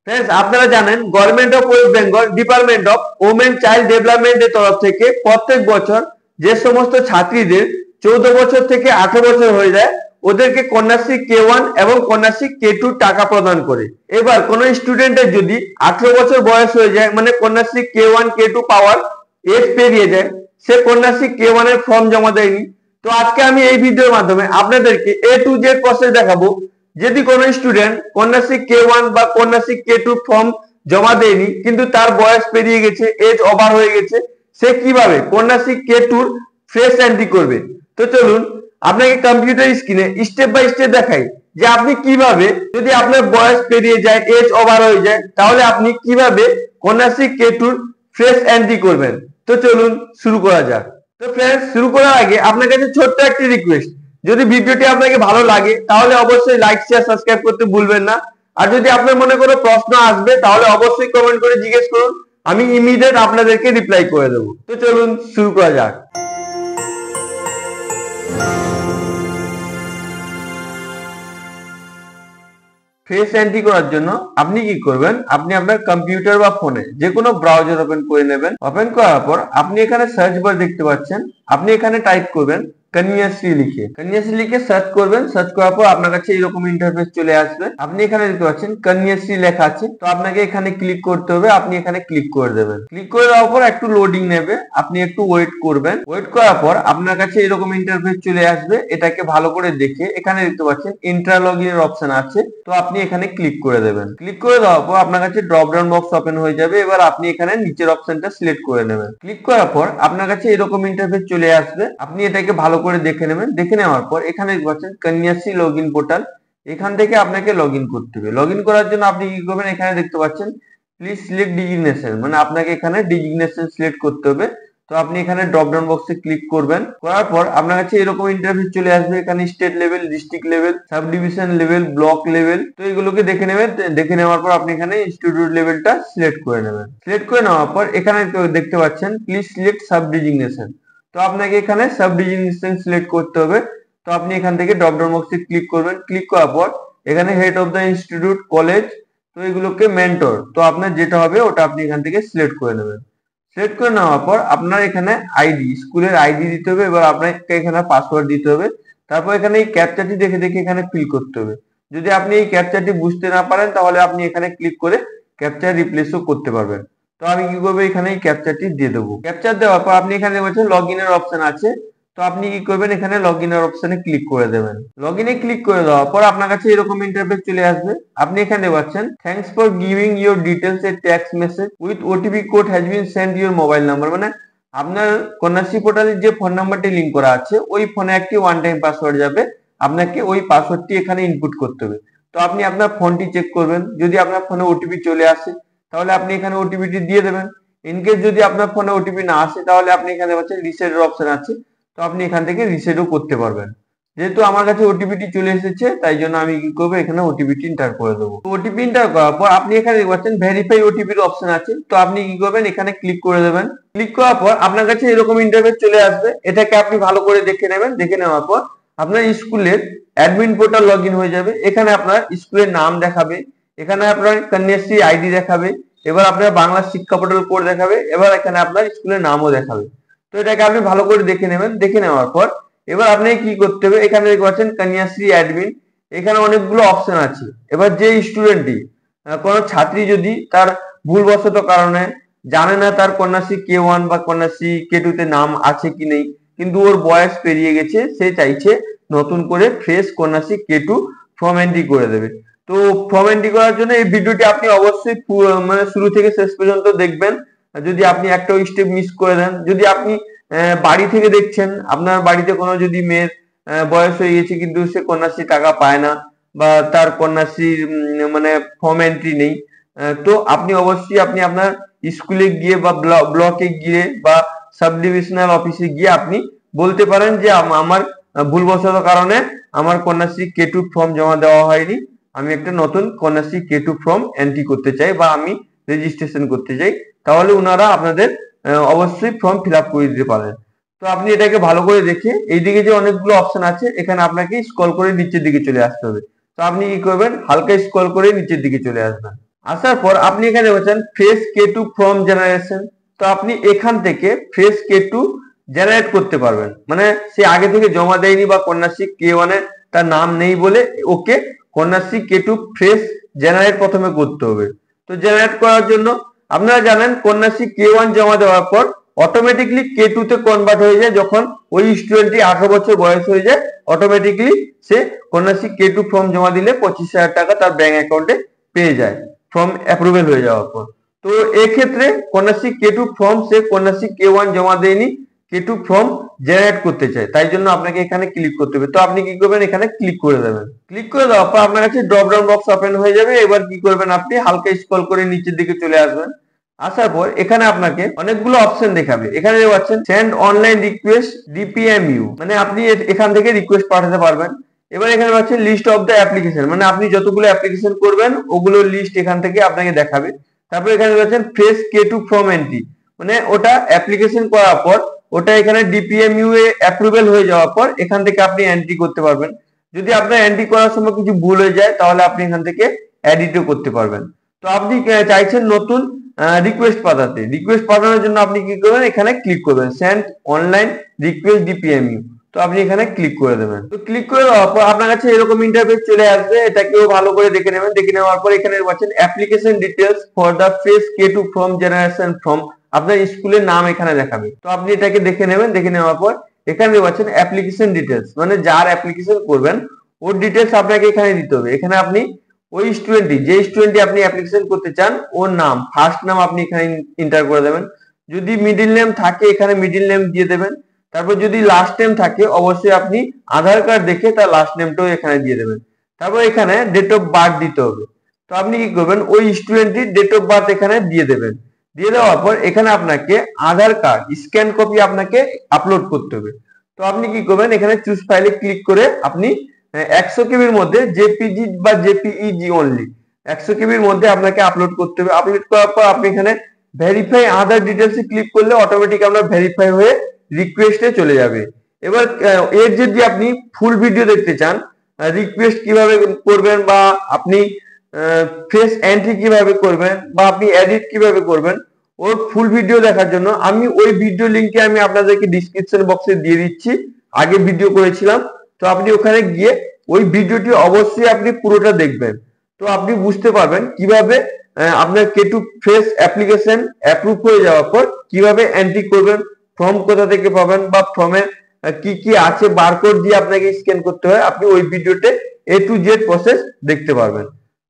Friends আপনারা জানেন government of West Bengal department of women child ডেভেলপমেন্টের তরফ থেকে প্রত্যেক বছর যে সমস্ত ছাত্রীদের 14 বছর থেকে 18 বছর হয়ে যায় ওদেরকে কন্যাশ্রী K1 এবং কন্যাশ্রী K2 টাকা প্রদান করে। এবার কোন স্টুডেন্টের যদি 18 বছর বয়স হয়ে যায় মানে কন্যাশ্রী K1 K2 পাওয়ার এজ পেরিয়ে যায় সে কন্যাশ্রী K1 এর ফর্ম জমা দেয়নি। তো আজকে আমি এই ভিডিওর মাধ্যমে আপনাদেরকে A to Z প্রসেস দেখাবো। যদি কোনো স্টুডেন্ট কন্যাশ্রী K1 বা কন্যাশ্রী K2 ফর্ম জমা দেয়নি কিন্তু তার বয়স পেরিয়ে গেছে এজ ওভার হয়ে গেছে সে কিভাবে কন্যাশ্রী K2 এর ফ্রেশ এন্ট্রি করবে। তো চলুন আপনাকে কম্পিউটার স্ক্রিনে স্টেপ বাই স্টেপ দেখাই যে আপনি কিভাবে যদি আপনার বয়স পেরিয়ে যায় এজ ওভার হয়ে যায় তাহলে আপনি কিভাবে কন্যাশ্রী K2 এর ফ্রেশ এন্ট্রি করবেন। তো চলুন শুরু করা যাক। তো फ्रेंड्स শুরু করার আগে আপনার কাছে ছোট্ট একটি রিকোয়েস্ট, যদি ভিডিওটি আপনাকে ভালো লাগে তাহলে অবশ্যই লাইক শেয়ার সাবস্ক্রাইব করতে ভুলবেন না। আর যদি আপনার মনে কোনো প্রশ্ন আসবে তাহলে অবশ্যই কমেন্ট করে জিজ্ঞেস করুন, আমি ইমিডিয়েট আপনাদেরকে রিপ্লাই করে দেব। তো চলুন শুরু করা যাক। ফেস এন্ট্রি করার জন্য আপনি কি করবেন, আপনি আপনার কম্পিউটার বা ফোনে যে কোনো ব্রাউজার ওপেন করে নেবেন। ওপেন করার পর আপনি এখানে সার্চ বার দেখতে পাচ্ছেন, আপনি এখানে টাইপ করবেন কন্যাশ্রী লিখে সার্চ করবেন। সার্চ করার পর আপনার কাছে এরকম ইন্টারফেস চলে আসবে। আপনি এখানে দেখতে পাচ্ছেন কন্যাশ্রী লেখা আছে, তো আপনাকে এখানে ক্লিক করতে হবে। আপনি এখানে ক্লিক করে দেবেন। ক্লিক করে দেওয়ার পর একটু লোডিং নেবে, আপনি একটু ওয়েট করবেন। ওয়েট করার পর আপনার কাছে এরকম ইন্টারফেস চলে আসবে। এটাকে ভালো করে দেখে এখানে দেখতে পাচ্ছেন ইন্টার লগইন এর অপশন আছে, তো আপনি এখানে ক্লিক করে দেবেন। ক্লিক করে দেওয়ার পর আপনার কাছে ড্রপ ডাউন বক্স ওপেন হয়ে যাবে। এবার আপনি এখানে নিচের অপশনটা সিলেক্ট করে নেবেন। ক্লিক করার পর আপনার কাছে এরকম ইন্টারফেস চলে আসবে। আপনি এটাকে ভালো করে দেখে নেবেন। দেখে নেওয়ার পর এখানে দেখতে পাচ্ছেন কন্যাশ্রী লগইন পোর্টাল, এখান থেকে আপনাকে লগইন করতে হবে। লগইন করার জন্য আপনি কি করবেন, এখানে দেখতে পাচ্ছেন প্লিজ সিলেক্ট ডিজিগনেশন, মানে আপনাকে এখানে ডিজিগনেশন সিলেক্ট করতে হবে। তো আপনি এখানে ড্রপ ডাউন বক্সে ক্লিক করবেন। করার পর আপনার কাছে এরকম ইন্টারফেস চলে আসবে। এখানে state level, district level, sub division level, block level, তো এগুলোকে দেখে নেবেন। দেখে নেওয়ার পর আপনি এখানে ইনস্টিটিউট লেভেলটা সিলেক্ট করে নেবেন। সিলেক্ট করে নেওয়ার পর এখানে দেখতে পাচ্ছেন প্লিজ সিলেক্ট সাব ডিজিগনেশন, তো আপনাকে এখানে সাব ডিজিগনেশন সিলেক্ট করতে হবে। তো আপনি এখান থেকে ড্রপ ডাউন বক্সে ক্লিক করবেন। ক্লিক করার পর এখানে head of the institute, college, তো এগুলোকে মেন্টর, তো আপনার যেটা হবে ওটা আপনি এখান থেকে সিলেক্ট করে নেবেন। সিলেক্ট করে নেওয়ার পর আপনার এখানে আইডি, স্কুলের আইডি দিতে হবে। এবার আপনাকে এখানে পাসওয়ার্ড দিতে হবে। তারপর এখানে এই ক্যাপচাটি দেখে দেখে এখানে ফিল করতে হবে। যদি আপনি এই ক্যাপচাটি বুঝতে না পারেন তাহলে আপনি এখানে ক্লিক করে ক্যাপচার রিপ্লেসও করতে পারবেন। তো আমি কি করবো, এখানে এই ক্যাপচারটি দিয়ে দেবো। ক্যাপচার দেওয়ার পর আপনি এখানে দেখতে লগ ইনের অপশন আছে, তো আপনি কি করবেন, এখানে লগ ইনের অপশনে ক্লিক করে দেবেন। লগ ইনে ক্লিক করে দেওয়ার পর আপনার কাছে এরকম ইন্টারফেস চলে আসবে। আপনি এখানে পাচ্ছেন thanks for giving your details A text message with OTP code has been send your mobile number, মানে আপনার কন্যাশ্রী পোর্টালের যে ফোন নাম্বারটি লিঙ্ক করা আছে ওই ফোনে একটি ওয়ান টাইম পাসওয়ার্ড যাবে, আপনাকে ওই পাসওয়ার্ডটি এখানে ইনপুট করতে হবে। তো আপনি আপনার ফোনটি চেক করবেন, যদি আপনার ফোনে ওটিপি চলে আসে তাহলে আপনি এখানে ওটিপিটি দিয়ে দেবেন। ইনকেস যদি আপনার ফোনে ওটিপি না আসে তাহলে আপনি এখানে পাচ্ছেন রিসেটের অপশন আছে, তো আপনি এখান থেকে রিসেটও করতে পারবেন। যেহেতু আমার কাছে ওটিপিটি চলে এসেছে তাই জন্য আমি কি করবো, এখানে ওটিপিটি এন্টার করে দেবো। ওটিপি এন্টার করার পর আপনি এখানে দেখতে পাচ্ছেন ভেরিফাই ওটিপির অপশন আছে, তো আপনি কি করবেন, এখানে ক্লিক করে দেবেন। ক্লিক করার পর আপনার কাছে এরকম ইন্টারফেস চলে আসবে। এটাকে আপনি ভালো করে দেখে নেবেন। দেখে নেওয়ার পর আপনার স্কুলের অ্যাডমিন পোর্টাল লগ ইন হয়ে যাবে। এখানে আপনার স্কুলের নাম দেখাবে, এখানে আপনার কন্যাশ্রী আইডি দেখাবে, এবার আপনার বাংলা শিক্ষা পোর্টাল কোড দেখাবে, এবার এখানে আপনার স্কুলের নামও দেখাবে। তো এটাকে আপনি ভালো করে দেখে নেবেন। দেখে নেওয়ার পর এবার আপনি কি করতে হবে, এখানে দেখতে পাচ্ছেন কন্যাশ্রী অ্যাডমিন, এখানে অনেকগুলো অপশন আছে। এবার যে স্টুডেন্টটি কোনো ছাত্রী যদি তার ভুলবশত কারণে জানে না তার কন্যাশ্রী K1 বা কন্যাশ্রী K2 তে নাম আছে কি নেই, কিন্তু ওর বয়স পেরিয়ে গেছে, সে চাইছে নতুন করে fresh Kanyashree K2 form entry করে দেবে। তো ফর্ম এন্ট্রি করার জন্য এই ভিডিওটি আপনি অবশ্যই মানে শুরু থেকে শেষ পর্যন্ত দেখবেন। যদি আপনি একটা স্টেপ মিস করে দেন, যদি আপনি বাড়ি থেকে দেখছেন, আপনার বাড়িতে কোনো যদি মেয়ের বয়স হয়ে গেছে কিন্তু সে কন্যাশ্রী টাকা পায় না বা তার কন্যাশ্রীর মানে ফর্ম এন্ট্রি নেই, তো আপনি অবশ্যই আপনি আপনার স্কুলে গিয়ে বা ব্লকে গিয়ে বা সাব ডিভিশনাল অফিসে গিয়ে আপনি বলতে পারেন যে আমার ভুলবশত কারণে আমার কন্যাশ্রী K2 ফর্ম জমা দেওয়া হয়নি, আমি একটা নতুন কন্যাশ্রী K2 ফর্ম এন্ট্রি করতে চাই বা আমি রেজিস্ট্রেশন করতে চাই, তাহলে ওনারা আপনাদের অবশ্যই ফর্ম ফিল আপ করে দিতে পারেন। তো আপনি এটাকে ভালো করে দেখে এইদিকে যে অনেকগুলো অপশন আছে এখানে আপনাকে স্ক্রল করে নিচের দিকে চলে আসতে হবে। তো আপনি কি করবেন, হালকা স্ক্রল করে নিচের দিকে চলে আসবেন। আসার পর আপনি এখানে বলছেন ফ্রেশ K2 ফ্রম জেনারেশন। তো আপনি এখান থেকে ফ্রেশ K2 জেনারেট করতে পারবেন, মানে সে আগে থেকে জমা দেয়নি বা কন্যাশ্রী K1 এ তার নাম নেই বলে ওকে কন্যাশ্রী K2 ফ্রেশ জেনারেট প্রথমে করতে হবে। তো জেনারেট করার জন্য আপনারা জানেন কন্যাশ্রী K1 জমা দেওয়ার পর অটোমেটিকলি K2 তে কনভার্ট হয়ে যায়। যখন ওই স্টুডেন্টটি 18 বছর বয়স হয়ে যায় অটোমেটিকলি সে কন্যাশ্রী K2 ফর্ম জমা দিলে 25,000 টাকা তার ব্যাংক অ্যাকাউন্টে পেয়ে যায় ফর্ম অ্যাপ্রুভেল হয়ে যাওয়ার পর। তো এক্ষেত্রে কন্যাশ্রী K2 ফর্ম সে কন্যাশ্রী K1 জমা দেয়নি, K2 ফর্ম জেনারেট করতে চায়, তাই জন্য আপনাকে এখানে ক্লিক করতে হবে। তো আপনি কি করবেন, এখানে ক্লিক করে দেবেন। ক্লিক করে দেওয়ার পর আপনার কাছে ড্রপ ডাউন বক্স ওপেন হয়ে যাবে। এবার কি করবেন, আপনি হালকা স্ক্রল করে নিচের দিকে চলে আসবেন। আসার পর এখানে আপনাকে অনেকগুলো অপশন দেখাবে। এখানে পাচ্ছেন সেন্ড অনলাইন রিকোয়েস্ট DPMU, মানে আপনি এখান থেকে রিকোয়েস্ট পাঠাতে পারবেন। এবার এখানে পাচ্ছেন লিস্ট অফ দ্য অ্যাপ্লিকেশন, মানে আপনি যতগুলো অ্যাপ্লিকেশন করবেন ওগুলোর লিস্ট এখান থেকে আপনাকে দেখাবে। তারপর এখানে পাচ্ছেন ফ্রেশ K2 ফর্ম এন্ট্রি, মানে ওটা অ্যাপ্লিকেশন করার পর ওটা এখানে DPMU এ অ্যাপ্রুভেল হয়ে যাওয়ার পর এখান থেকে আপনি এন্ট্রি করতে পারবেন। যদি আপনার এন্ট্রি করার সময় কিছু ভুল হয়ে যায় তাহলে আপনি এখান থেকে এডিটও করতে পারবেন। তো আপনি চাইছেন নতুন রিকোয়েস্ট পাঠাতে, রিকোয়েস্ট পাঠানোর জন্য আপনি কি করবেন, এখানে ক্লিক করবেন সেন্ড অনলাইন রিকোয়েস্ট DPMU। তো আপনি এখানে ক্লিক করে দেবেন। তো ক্লিক করে দেওয়ার পর আপনার কাছে এরকম ইন্টারফেস চলে আসবে। এটাকেও ভালো করে দেখে নেবেন। দেখে নেওয়ার পর এখানে পাচ্ছেন application details for the fresh K2 form generation from, আপনার স্কুলের নাম এখানে দেখাবে। তো আপনি এটাকে দেখে নেবেন। দেখে নেওয়ার পর এখানে পাচ্ছেন অ্যাপ্লিকেশন ডিটেলস, মানে যার অ্যাপ্লিকেশন করবেন ওর ডিটেলস আপনাকে এখানে দিতে হবে। এখানে আপনি ওই স্টুডেন্টটি, যে স্টুডেন্টটি আপনি অ্যাপ্লিকেশন করতে চান ওর নাম, ফার্স্ট নাম আপনি এখানে এন্টার করে দেবেন। যদি মিডিল নেম থাকে এখানে মিডিল নেম দিয়ে দেবেন। তারপর যদি লাস্ট নেম থাকে অবশ্যই আপনি আধার কার্ড দেখে তার লাস্ট নেমটাও এখানে দিয়ে দেবেন। তারপর এখানে ডেট অফ বার্থ দিতে হবে। তো আপনি কি করবেন, ওই স্টুডেন্টটির ডেট অফ বার্থ এখানে দিয়ে দেবেন। দিয়ে দেওয়ার পর এখানে আপনাকে আধার কার্ড স্ক্যান কপি আপনাকে আপলোড করতে হবে। তো আপনি কি করবেন, এখানে চুজ ফাইলে ক্লিক করে আপনি 100 কেবির মধ্যে জেপিজি বা জেপিইজি অনলি 100 কেবির মধ্যে আপনাকে আপলোড করতে হবে। আপলোড করার পর আপনি এখানে ভেরিফাই আধার ডিটেলস এ ক্লিক করলে অটোমেটিক আপনার ভেরিফাই হয়ে রিকোয়েস্টে চলে যাবে। এবার এর যদি আপনি ফুল ভিডিও দেখতে চান, রিকোয়েস্ট কিভাবে করবেন বা আপনি ফ্রেশ এন্ট্রি কিভাবে করবেন বা আপনি এডিট কিভাবে করবেন, ওর ফুল ভিডিও দেখার জন্য আমি ওই ভিডিও লিংকটি আমি আপনাদেরকে ডিসক্রিপশন বক্সে দিয়ে দিচ্ছি। আগে ভিডিও করেছিলাম, তো আপনি ওখানে গিয়ে ওই ভিডিওটি অবশ্যই আপনি পুরোটা দেখবেন। তো আপনি বুঝতে পারবেন কিভাবে আপনার K2 ফ্রেশ অ্যাপ্লিকেশন অ্যাপ্রুভ হয়ে যাওয়ার পর কিভাবে এন্ট্রি করবেন, ফর্ম কোথা থেকে পাবেন বা ফর্মে কি কি আছে বারকোড দিয়ে আপনাকে স্ক্যান করতে হয়, আপনি ওই ভিডিওতে A to Z প্রসেস দেখতে পারবেন।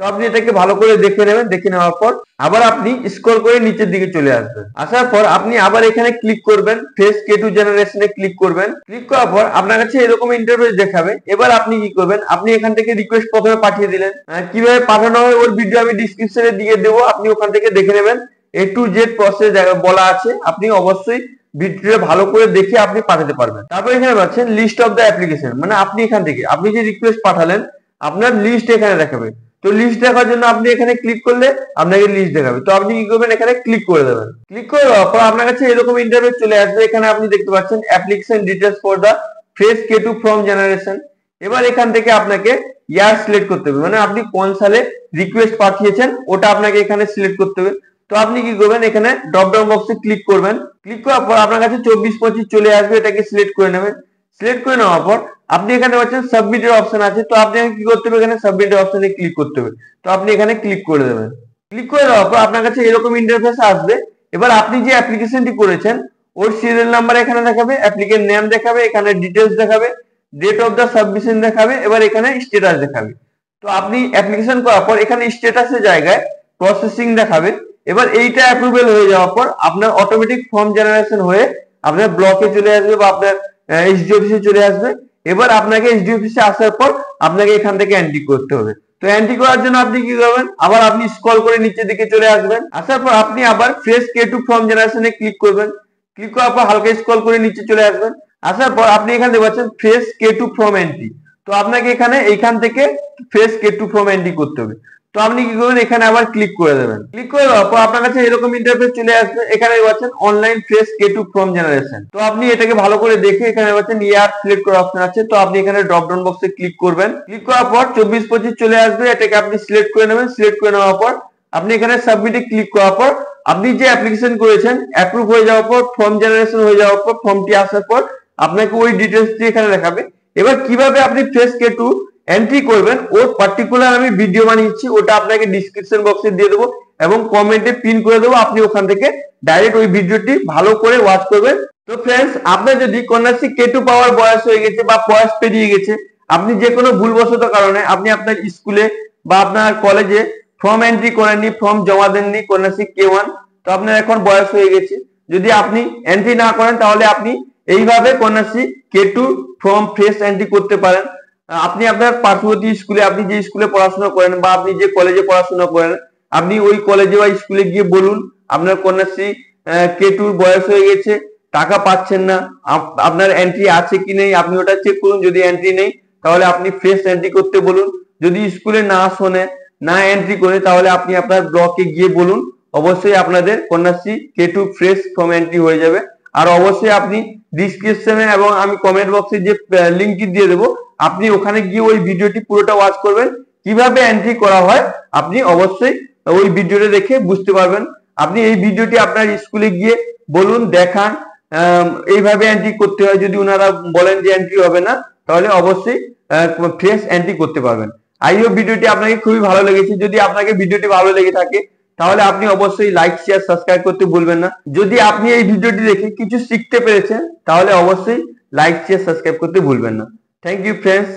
তো আপনি এটাকে ভালো করে দেখে নেবেন। দেখে নেওয়ার পর আবার আপনি স্ক্রল করে নিচের দিকে চলে আসবেন। আসার পর আপনি আবার এখানে ক্লিক করবেন, ফ্রেশ K2 জেনারেশনে ক্লিক করবেন। ক্লিক করার পর আপনার কাছে এরকম ইন্টারফেস দেখাবে। এবার আপনি কি করবেন, আপনি এখান থেকে রিকোয়েস্ট প্রথমে পাঠিয়ে দিলেন। কিভাবে পাঠানো হয় ওর ভিডিও আমি ডিসক্রিপশনে দিয়ে দেবো, আপনি ওখান থেকে দেখে নেবেন। A to Z প্রসেস বলা আছে, আপনি অবশ্যই ভিডিওটা ভালো করে দেখে আপনি পাঠাতে পারবেন। তারপর এখানে পাচ্ছেন লিস্ট অফ দ্য অ্যাপ্লিকেশন, মানে আপনি এখান থেকে আপনি যে রিকোয়েস্ট পাঠালেন আপনার লিস্ট এখানে দেখাবে। তো লিস্ট দেখার জন্য আপনি এখানে ক্লিক করলে আপনাকে লিস্ট দেখাবে। তো আপনি কি করবেন, এখানে ক্লিক করে দেবেন। ক্লিক করে দেওয়ার পর আপনার কাছে এরকম ইন্টারফেস চলে আসবে। এখানে আপনি দেখতে পাচ্ছেন application details for the fresh K2 form generation. এবার এখান থেকে আপনাকে ইয়ার সিলেক্ট করতে হবে, মানে আপনি কোন সালে রিকোয়েস্ট পাঠিয়েছেন ওটা আপনাকে এখানে সিলেক্ট করতে হবে। তো আপনি কি করবেন, এখানে ড্রপ ডাউন বক্সে ক্লিক করবেন। ক্লিক করার পর আপনার কাছে 24-25 চলে আসবে, এটাকে সিলেক্ট করে নেবেন। সিলেক্ট করে নেওয়ার পর আপনি এখানে পাচ্ছেন সাবমিটের অপশন আছে। তো আপনি কি করতে হবে, এখানে সাবমিটের অপশনে ক্লিক করতে হবে। তো আপনি এখানে ক্লিক করে দেবেন। ক্লিক করে দেওয়ার পর আপনার কাছে এরকম ইন্টারফেস আসবে। এবার আপনি যে অ্যাপ্লিকেশনটি করেছেন ওর সিরিয়াল নাম্বার এখানে দেখাবে, অ্যাপ্লিকেন্ট নেম দেখাবে, এখানে ডিটেলস দেখাবে, ডেট অফ দ্য সাবমিশন দেখাবে, এবার এখানে স্ট্যাটাস দেখাবে। তো আপনি অ্যাপ্লিকেশন করার পর এখানে স্ট্যাটাসের জায়গায় প্রসেসিং দেখাবে। এবার এইটা অ্যাপ্রুভেল হয়ে যাওয়ার পর আপনার অটোমেটিক ফর্ম জেনারেশন হয়ে আপনার ব্লকে চলে আসবে বা আপনার এসডি অফিসে চলে আসবে। এবার আপনাকে এসডি অফিসে আসার পর আপনাকে এখান থেকে এন্ট্রি করতে হবে। তো এন্ট্রি করার জন্য আপনি কি করবেন, আবার আপনি স্ক্রল করে নিচের দিকে চলে আসবেন। আসার পর আপনি আবার ফ্রেশ K2 ফর্ম জেনারেশনে ক্লিক করবেন। ক্লিক করার পর হালকা স্ক্রল করে নিচে চলে আসবেন। আসার পর আপনি এখানে দেখতে পাচ্ছেন ফ্রেশ K2 ফর্ম এন্ট্রি। তো আপনাকে এইখান থেকে ফ্রেশ K2 ফর্ম এন্ট্রি করতে হবে। তো আপনি কি করবেন, এখানে আবার ক্লিক করে দেবেন। ক্লিক করে দেওয়ার পর আপনার কাছে এরকম ইন্টারফেস চলে আসবে। এখানে পাচ্ছেন online fresh K2 form generation. তো আপনি এটাকে ভালো করে দেখে এখানে পাচ্ছেন ইয়ার সিলেক্ট করার অপশন আছে। তো আপনি এখানে ড্রপ ডাউন বক্সে ক্লিক করবেন। ক্লিক করার পর 24-25 চলে আসবে, এটাকে আপনি সিলেক্ট করে নেবেন। সিলেক্ট করে নেওয়ার পর আপনি এখানে সাবমিটে ক্লিক করার পর আপনি যে অ্যাপ্লিকেশন করেছেন অ্যাপ্রুভ হয়ে যাওয়ার পর, ফর্ম জেনারেশন হয়ে যাওয়ার পর, ফর্মটি আসার পর আপনাকে ওই ডিটেলসটি এখানে দেখাবে। এবার কিভাবে আপনি ফ্রেশ K2 এন্ট্রি করবেন ওর পার্টিকুলার আমি ভিডিও বানিয়েছি, ওটা আপনাকে ডিসক্রিপশন বক্সে দিয়ে দেবো এবং কমেন্টে পিন করে দেবো। আপনি ওখান থেকে ডাইরেক্ট ওই ভিডিওটি ভালো করে ওয়াচ করবেন। তো ফ্রেন্ডস, আপনার যদি কন্যাশ্রী K2 পাওয়ার বয়স হয়ে গেছে বা বয়স পেরিয়ে গেছে, আপনি যে কোনো ভুলবশত কারণে আপনি আপনার স্কুলে বা আপনার কলেজে ফর্ম এন্ট্রি করেননি, ফর্ম জমা দেননি কন্যাশ্রী K1, তো আপনার এখন বয়স হয়ে গেছে, যদি আপনি এন্ট্রি না করেন তাহলে আপনি এইভাবে Kanyashree K2 form fresh entry করতে পারেন। আপনি আপনার পার্শ্ববর্তী স্কুলে, আপনি যে স্কুলে পড়াশোনা করেন বা আপনি যে কলেজে পড়াশোনা করেন, আপনি ওই কলেজে বা স্কুলে গিয়ে বলুন আপনার কন্যাশ্রী K2 বয়স হয়ে গেছে, টাকা পাচ্ছেন না, আপনার এন্ট্রি আছে কি নেই আপনি ওটা চেক করুন। যদি এন্ট্রি নেই তাহলে আপনি ফ্রেশ এন্ট্রি করতে বলুন। যদি স্কুলে না শোনে, না এন্ট্রি করে, তাহলে আপনি আপনার ব্লকে গিয়ে বলুন। অবশ্যই আপনাদের Kanyashree K2 fresh form entry হয়ে যাবে। আর অবশ্যই আপনি ডিসক্রিপশনে এবং আমি কমেন্ট বক্সে যে লিঙ্কটি দিয়ে দেবো, আপনি ওখানে গিয়ে ওই ভিডিওটি পুরোটা ওয়াচ করবেন। কিভাবে এন্ট্রি করা হয় আপনি অবশ্যই ওই ভিডিওটা দেখে বুঝতে পারবেন। আপনি এই ভিডিওটি আপনার স্কুলে গিয়ে বলুন, দেখান এইভাবে এন্ট্রি করতে হয়। যদি ওনারা বলেন যে এন্ট্রি হবে না, তাহলে অবশ্যই ফ্রেশ এন্ট্রি করতে পারবেন। আই হোপ ভিডিওটি আপনাকে খুবই ভালো লেগেছে। যদি আপনাকে ভিডিওটি ভালো লেগে থাকে তাহলে আপনি অবশ্যই লাইক, শেয়ার, সাবস্ক্রাইব করতে ভুলবেন না। যদি আপনি এই ভিডিওটি দেখে কিছু শিখতে পেরেছেন তাহলে অবশ্যই লাইক, শেয়ার, সাবস্ক্রাইব করতে ভুলবেন না। Thank you friends.